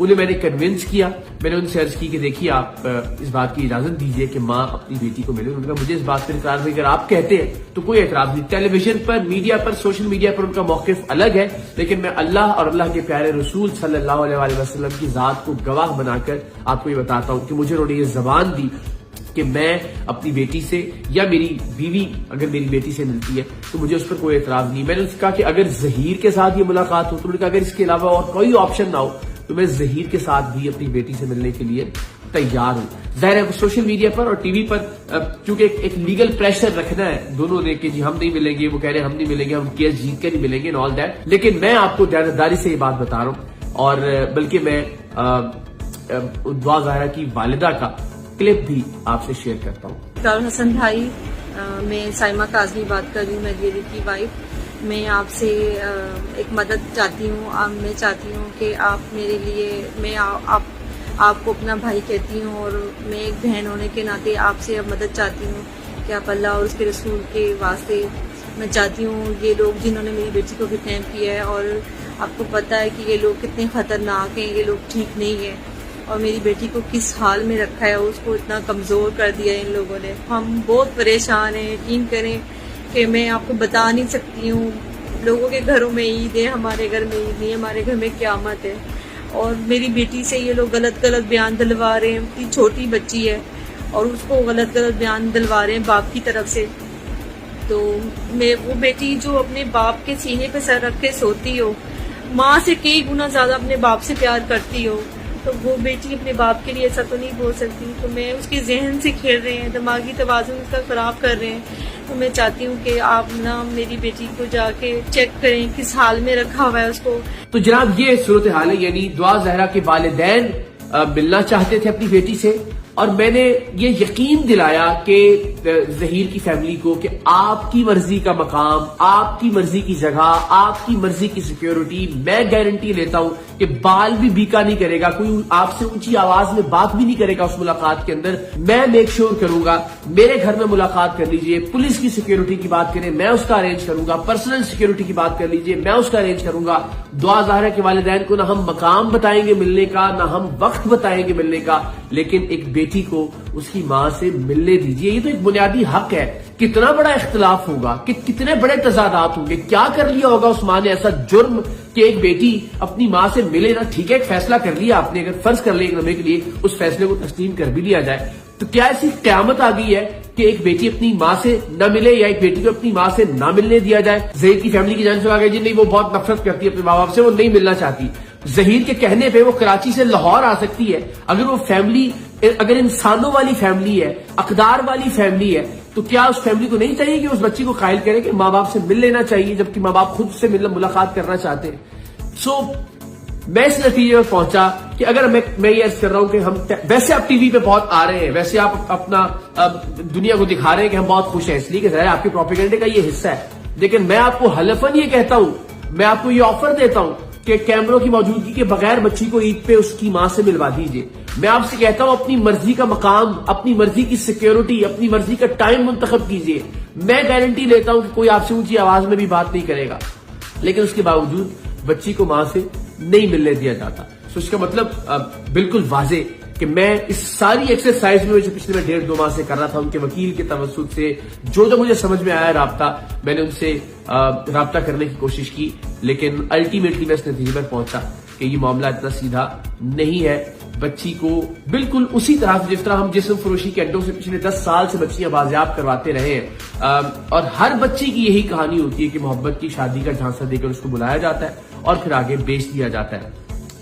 انہیں میں نے کنونس کیا. میں نے ان سے عرض کی کہ دیکھیے آپ اس بات کی اجازت دیجیے کہ ماں اپنی بیٹی کو ملے. انہوں نے کہا مجھے اس بات پر اعتراض نہیں, اگر آپ کہتے ہیں تو کوئی اعتراض نہیں. ٹیلی ویژن پر, میڈیا پر, سوشل میڈیا پر ان کا موقف الگ ہے, لیکن میں اللہ اور اللہ کے پیارے رسول صلی اللہ علیہ وسلم کی ذات کو گواہ بنا کر آپ کو یہ بتاتا ہوں کہ مجھے انہوں نے یہ زبان دی کہ میں اپنی بیٹی سے یا میری بیوی اگر میری بیٹی سے ملتی ہے تو مجھے اس پر کوئی اعتراض نہیں. میں نے اس سے کہا کہ اگر ظہیر کے ساتھ یہ ملاقات ہو تو انہوں نے کہا اگر اس کے علاوہ اور کوئی آپشن نہ ہو تو میں ظہیر کے ساتھ بھی اپنی بیٹی سے ملنے کے لیے تیار ہوں. ظاہر ہے سوشل میڈیا پر اور ٹی وی پر چونکہ ایک لیگل پریشر رکھنا ہے دونوں نے کہ جی ہم نہیں ملیں گے, وہ کہہ رہے ہیں ہم نہیں ملیں گے, ہم کیس جیت کر نہیں ملیں گے آل دیٹ. لیکن میں آپ کو دیانتداری سے یہ بات بتا رہا ہوں, اور بلکہ میں دعا ظاہرہ کی والدہ کا کلپ بھی آپ سے شیئر کرتا ہوں. دار حسن بھائی, میں سائمہ کاظمی بات کر رہی ہوں, میری کی وائف. میں آپ سے ایک مدد چاہتی ہوں. میں چاہتی ہوں کہ آپ میرے لیے, میں آپ کو اپنا بھائی کہتی ہوں اور میں ایک بہن ہونے کے ناطے آپ سے مدد چاہتی ہوں کہ آپ اللہ اور اس کے رسول کے واسطے, میں چاہتی ہوں یہ لوگ جنہوں نے میری بیٹی کو کڈنیپ کیا ہے, اور آپ کو پتہ ہے کہ یہ لوگ کتنے خطرناک ہیں, یہ لوگ ٹھیک نہیں ہیں, اور میری بیٹی کو کس حال میں رکھا ہے, اس کو اتنا کمزور کر دیا ہے ان لوگوں نے. ہم بہت پریشان ہیں, یقین کریں کہ میں آپ کو بتا نہیں سکتی ہوں. لوگوں کے گھروں میں عید ہے, ہمارے گھر میں عید نہیں, ہمارے گھر میں قیامت ہے. اور میری بیٹی سے یہ لوگ غلط بیان دلوا رہے ہیں. اتنی چھوٹی بچی ہے اور اس کو غلط بیان دلوا رہے ہیں باپ کی طرف سے. تو میں وہ بیٹی جو اپنے باپ کے سینے پہ سر رکھ کے سوتی ہو, ماں سے کئی گنا زیادہ اپنے باپ سے پیار کرتی ہو, تو وہ بیٹی اپنے باپ کے لیے ایسا تو نہیں بول سکتی. تو میں اس کے ذہن سے کھیل رہے ہیں, دماغی توازن اس کا خراب کر رہے ہیں. تو میں چاہتی ہوں کہ آپ نا میری بیٹی کو جا کے چیک کریں کس حال میں رکھا ہوا ہے اس کو. تو جناب یہ صورتحال ہے, یعنی دعا زہرا کے والدین ملنا چاہتے تھے اپنی بیٹی سے, اور میں نے یہ یقین دلایا کہ ظہیر کی فیملی کو کہ آپ کی مرضی کا مقام, آپ کی مرضی کی جگہ, آپ کی مرضی کی سیکیورٹی, میں گارنٹی لیتا ہوں کہ بال بھی بیکا نہیں کرے گا, کوئی آپ سے اونچی آواز میں بات بھی نہیں کرے گا اس ملاقات کے اندر. میں میک شیور کروں گا میرے گھر میں ملاقات کر لیجئے, پولیس کی سیکیورٹی کی بات کریں میں اس کا ارینج کروں گا, پرسنل سیکیورٹی کی بات کر لیجئے میں اس کا ارینج کروں گا. دعا ظاہرہ کے والدین کو نہ ہم مقام بتائیں گے ملنے کا, نہ ہم وقت بتائیں گے ملنے کا, لیکن ایک بیٹی کو اس کی ماں سے ملنے دیجئے. یہ تو ایک بنیادی حق ہے. کتنا بڑا اختلاف ہوگا, کتنے بڑے تضادات ہوں گے, کیا کر لیا ہوگا اس ماں نے ایسا جرم کہ ایک بیٹی اپنی ماں سے ملے نا. ٹھیک ہے ایک فیصلہ کر لیا آپ نے, اگر فرض کر لے ایک لمحے کے لیے اس فیصلے کو تسلیم کر بھی لیا جائے, تو کیا ایسی قیامت آ گئی ہے کہ ایک بیٹی اپنی ماں سے نہ ملے یا ایک بیٹی کو اپنی ماں سے نہ ملنے دیا جائے؟ ظہیر کی فیملی کی جانب سے آ گئی جی نہیں وہ بہت نفرت کرتی ہے اپنے ماں باپ سے, وہ نہیں ملنا چاہتی. ظہیر کے کہنے پہ وہ کراچی سے لاہور آ سکتی ہے. اگر وہ فیملی اگر انسانوں والی فیملی ہے, اقدار والی فیملی ہے, تو کیا اس فیملی کو نہیں چاہیے کہ اس بچی کو قائل کرے کہ ماں باپ سے مل لینا چاہیے, جبکہ ماں باپ خود سے ملاقات کرنا چاہتے ہیں؟ میں اس نتیجے میں پہنچا کہ اگر میں یہ عرض کر رہا ہوں کہ ہم ویسے آپ ٹی وی پہ بہت آ رہے ہیں, ویسے آپ اپنا دنیا کو دکھا رہے ہیں کہ ہم بہت خوش ہیں, اس لیے کہ ظاہر آپ کے پروپیگنڈے کا یہ حصہ ہے, لیکن میں آپ کو حلفاً یہ کہتا ہوں, میں آپ کو یہ آفر دیتا ہوں کہ کیمروں کی موجودگی کے بغیر بچی کو عید پہ اس کی ماں سے ملوا دیجیے. میں آپ سے کہتا ہوں اپنی مرضی کا مقام, اپنی مرضی کی سیکیورٹی, اپنی مرضی کا ٹائم منتخب کیجیے. میں گارنٹی لیتا ہوں کہ کوئی آپ سے اونچی آواز میں بھی بات نہیں کرے گا, لیکن اس کے باوجود بچی کو ماں سے نہیں ملنے دیا جاتا. اس کا مطلب بالکل واضح کہ میں اس ساری ایکسرسائز میں جو پچھلے 1.5-2 ماہ سے کر رہا تھا, ان کے وکیل کے توسط سے جو مجھے سمجھ میں آیا رابطہ, میں نے ان سے رابطہ کرنے کی کوشش کی, لیکن الٹیمیٹلی میں اس نتیجے پر پہنچا کہ یہ معاملہ اتنا سیدھا نہیں ہے. بچی کو بالکل اسی طرح سے جس طرح ہم جسم فروشی کے اڈوں سے پچھلے 10 سال سے بچیاں بازیاب کرواتے رہے ہیں, اور ہر بچی کی یہی کہانی ہوتی ہے کہ محبت کی شادی کا جھانسا دے کر اس کو بلایا جاتا ہے اور پھر آگے بیچ دیا جاتا ہے.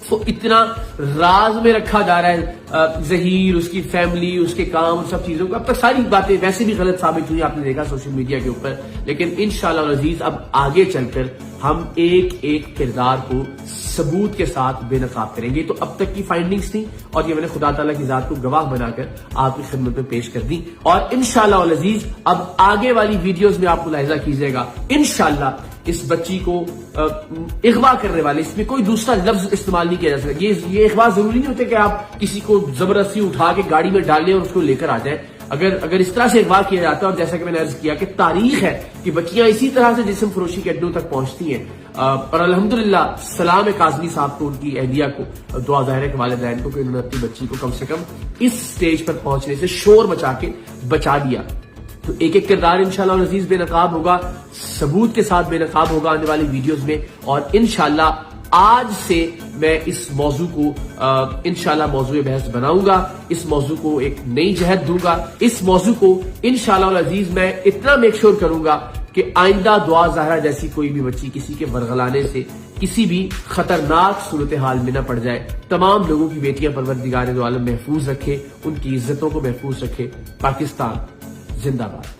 تو اتنا راز میں رکھا جا رہا ہے ظہیر, اس کی فیملی, اس کے کام, سب چیزوں کو. اب تک ساری باتیں ویسے بھی غلط ثابت ہوئی, آپ نے دیکھا سوشل میڈیا کے اوپر, لیکن انشاءاللہ العزیز اب آگے چل کر ہم ایک ایک کردار کو ثبوت کے ساتھ بے نقاب کریں گے. تو اب تک کی فائنڈنگز تھی اور یہ میں نے خدا تعالیٰ کی ذات کو گواہ بنا کر آپ کی خدمت میں پیش کر دی, اور انشاءاللہ العزیز اب آگے والی ویڈیوز میں آپ ملاحظہ کیجیے گا انشاءاللہ اس بچی کو اغوا کرنے والے, اس میں کوئی دوسرا لفظ استعمال نہیں کیا جا سکتا. یہ اغوا ضروری نہیں ہوتا کہ آپ کسی کو زبردستی اٹھا کے گاڑی میں ڈال لیں اور اس کو لے کر آ جائیں. اگر اس طرح سے اغوا کیا جاتا ہے, اور جیسا کہ میں نے عرض کیا کہ تاریخ ہے کہ بچیاں اسی طرح سے جسم فروشی کے اڈوں تک پہنچتی ہیں, اور الحمدللہ سلام کاظمی صاحب کو، ان کی اہلیہ کو دعا ظاہر ہے کہ والدین کو کہ انہوں نے اپنی بچی کو کم سے کم اس سٹیج پر پہنچنے سے شور مچا کے بچا دیا. تو ایک ایک کردار انشاءاللہ العزیز بے نقاب ہوگا، ثبوت کے ساتھ بے نقاب ہوگا آنے والی ویڈیوز میں. اور انشاءاللہ آج سے میں اس موضوع کو انشاءاللہ موضوع بحث بناؤں گا، اس موضوع کو ایک نئی جہت دوں گا. اس موضوع کو انشاءاللہ العزیز میں اتنا میک شور کروں گا کہ آئندہ دعا زہرا جیسی کوئی بھی بچی کسی کے ورغلانے سے کسی بھی خطرناک صورتحال میں نہ پڑ جائے. تمام لوگوں کی بیٹیاں پروردگار دو عالم محفوظ رکھے، ان کی عزتوں کو محفوظ رکھے. پاکستان زندہ باد.